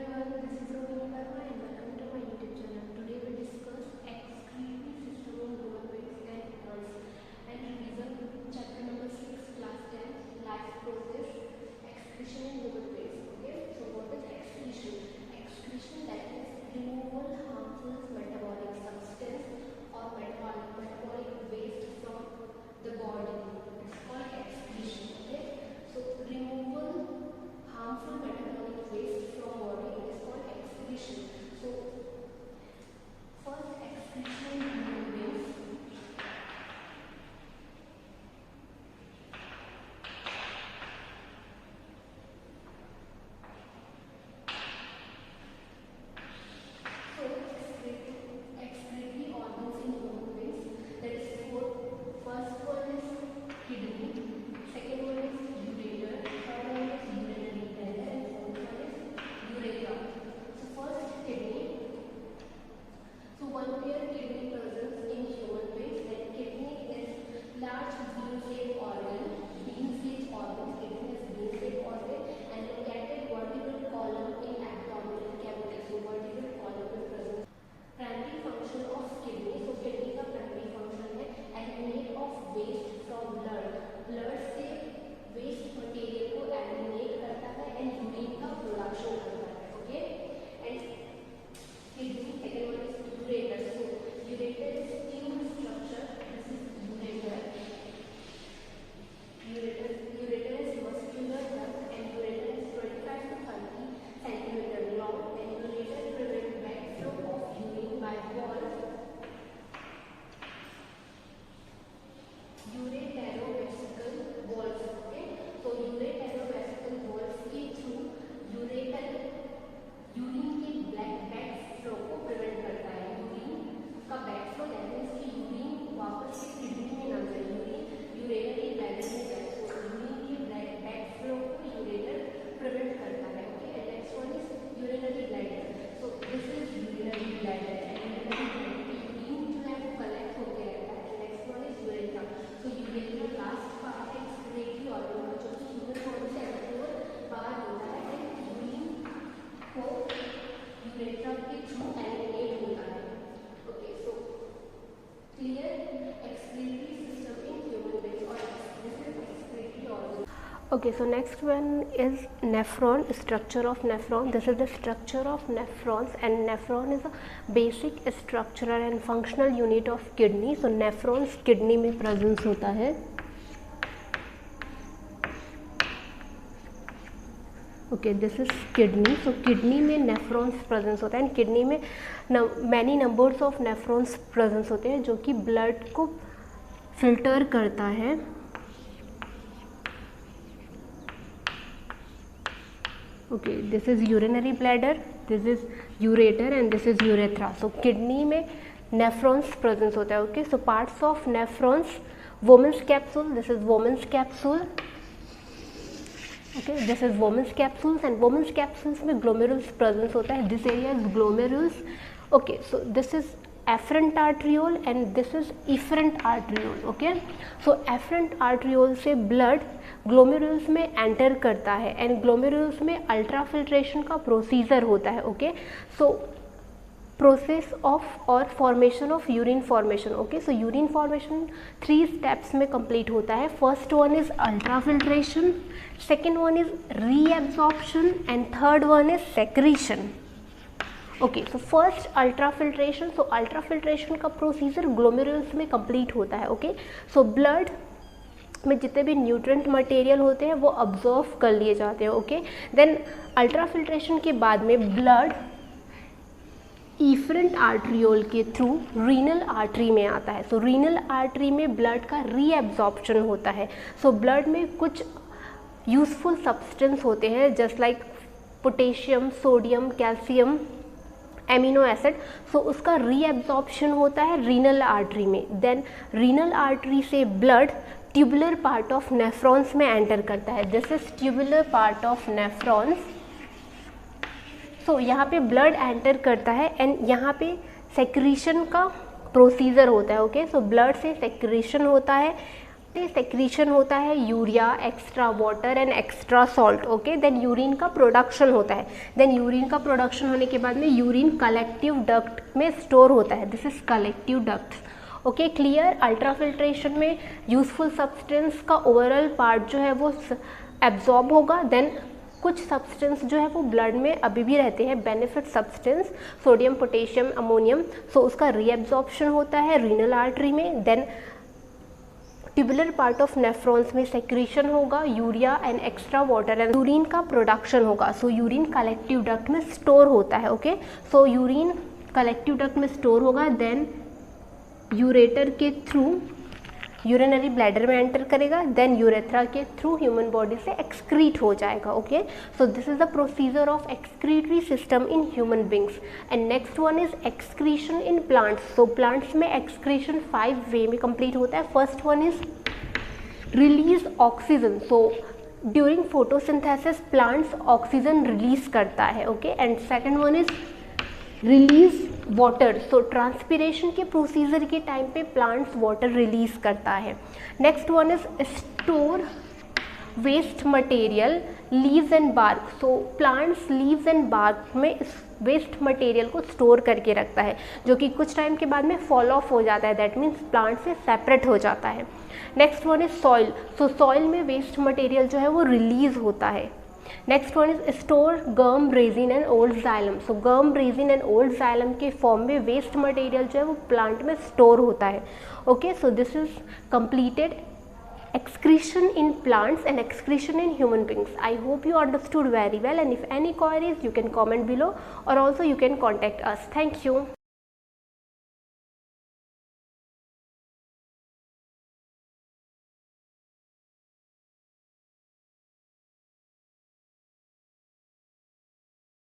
everyone, this is Romini Verma and welcome to my YouTube channel. Today we discuss excretory system in human beings and animals and revision chapter number 6 class 10 life process excretion in human beings. Okay, so what is excretion? Excretion, that is removal harmful metabolic substance or metabolic waste from the body. It's called excretion. Okay, so removal harmful metabolic waste from body is called excretion. So first excretion in human beings. So excretory organs in human beings, that is four. First one is kidney, second one is ureter, third one is urinary bladder, and fourth one is urethra. So first, kidney. So one pair kidney presence in human beings, and kidney is large bean-shaped organ. Bean-shaped organ. Kidney is bean-shaped organ and located vertebral column in abdominal cavity. So vertebral column is present. Primary function of kidney. So kidney का primary function है eliminate of waste from blood. Blood से waste material को eliminate करता है and urine का production करता है. Okay, and kidney second one is ureter. So ureter is tube structure. This is ureter. Ureter is muscular duct and ureter is 25 to 30 centimeter long and ureter prevents backflow of urine by walls. Ureterovesical walls. Okay, so ureterovesical walls के through urine के black backflow को prevent करता है. Urine का backflow that means कि urine वापस से kidney में ना जाए, यूरिन यूरेटरी ब्लैडर में जाए. सो यूरिन के ब्लैक बैकफ्लो को यूरेटर प्रिवेंट करता है. Okay, and next one is urinary bladder. So this is urinary bladder and urinary bladder में यूरिन जो है वो कलेक्ट होते रहता है. Next one is urethra. So urethra last part है एक्सक्रीटरी ऑर्गन का जो कि ह्यूमन बॉडी से एब्जॉर्ब बाहर होता है एंड यूरिन को यूरेथ्रा के थ्रू एलिमिनेट होता है. Okay, so clear excretory system in human beings or this is excretory organ. Okay, so next one is nephron, structure of nephron. This is the structure of nephrons and nephron is a basic structural and functional unit of kidney. So nephrons kidney में presence होता है. Okay, this is kidney. So kidney में nephrons presence होता है and kidney में many numbers of nephrons presence होते हैं जो कि ब्लड को फिल्टर करता है. Okay, this is urinary bladder, this is ureter and this is urethra. So kidney में नेफ्रॉन्स प्रेजेंस होता है. Okay, so parts of nephrons, Bowman's capsule, this is Bowman's capsule. Okay, this is Bowman's capsules and Bowman's capsules में glomerulus presence होता है. This area is glomerulus. Okay, so this is afferent arteriole and this is efferent arteriole. Okay, so afferent arteriole से blood glomerulus में enter करता है and ग्लोमेरुल्स में ultrafiltration का procedure होता है. ओके, सो प्रोसेस ऑफ और formation of urine formation. Okay, so urine formation 3 steps में कंप्लीट होता है. First one is ultrafiltration, second one is reabsorption and third one is secretion. Okay, so first ultrafiltration. So ultrafiltration का procedure ग्लोमेरुल्स में complete होता है. Okay, so blood में जितने भी न्यूट्रिएंट मटेरियल होते हैं वो अब्जॉर्व कर लिए जाते हैं. ओके, देन अल्ट्राफिल्ट्रेशन के बाद में ब्लड इफरेंट आर्ट्रियोल के थ्रू रीनल आर्टरी में आता है. सो रीनल आर्टरी में ब्लड का रीएब्जॉर्प्शन होता है. सो ब्लड में कुछ यूजफुल सब्सटेंस होते हैं just like potassium, sodium, calcium, amino acid. So उसका रीएब्जॉर्प्शन होता है रीनल आर्टरी में. देन रीनल आर्टरी से blood tubular part of nephrons में एंटर करता है. This is tubular part of nephrons. So यहाँ पे ब्लड एंटर करता है एंड यहाँ पे सेक्रीशन का प्रोसीजर होता है. ओके, सो ब्लड से सेक्रीशन होता है सेक्रीशन होता है urea, extra water and extra salt, okay. Then urine का प्रोडक्शन होता है, देन यूरिन का प्रोडक्शन होने के बाद में यूरिन कलेक्टिव डक्ट में स्टोर होता है, this is collective duct, okay clear. Ultrafiltration में यूजफुल सब्सटेंस का ओवरऑल पार्ट जो है वो एब्जॉर्ब होगा, देन कुछ सब्सटेंस जो है वो ब्लड में अभी भी रहते हैं, benefit substance sodium, potassium, ammonium, so उसका रीएब्जॉर्प्शन होता है रीनल आर्टरी में, then tubular part of nephrons में सेक्रीशन होगा urea and extra water and urine का प्रोडक्शन होगा, सो यूरिन कलेक्टिव डक्ट में स्टोर होता है, okay. So urine collective duct में स्टोर होगा, देन यूरेटर के थ्रू यूरिनरी ब्लैडर में एंटर करेगा, देन यूरेथ्रा के थ्रू ह्यूमन बॉडी से एक्सक्रीट हो जाएगा, okay. So this is the procedure of excretory system in human beings. And next one is excretion in plants. So plants में excretion 5 way में complete होता है। First one is release oxygen, so during photosynthesis plants oxygen release करता है, okay. And second one is release water, so transpiration के procedure के time पे plants water release करता है। Next one is store waste material leaves and bark, so plants leaves and bark में waste material को store करके रखता है जो कि कुछ टाइम के बाद में फॉल ऑफ हो जाता है, दैट मीन्स प्लांट से सेपरेट हो जाता है। Next one is soil, so soil में वेस्ट मटेरियल जो है वो रिलीज होता है। नेक्स्ट वन इज स्टोर गर्म रेजिन एंड ओल्ड जाइलम, सो गर्म रेजिन एंड ओल्ड जाइलम के फॉर्म में वेस्ट मटेरियल जो है वो प्लांट में स्टोर होता है, okay. So this is completed excretion in plants and excretion in human beings. I hope you understood very well, and if any queries you can comment below or also you can contact us. Thank you.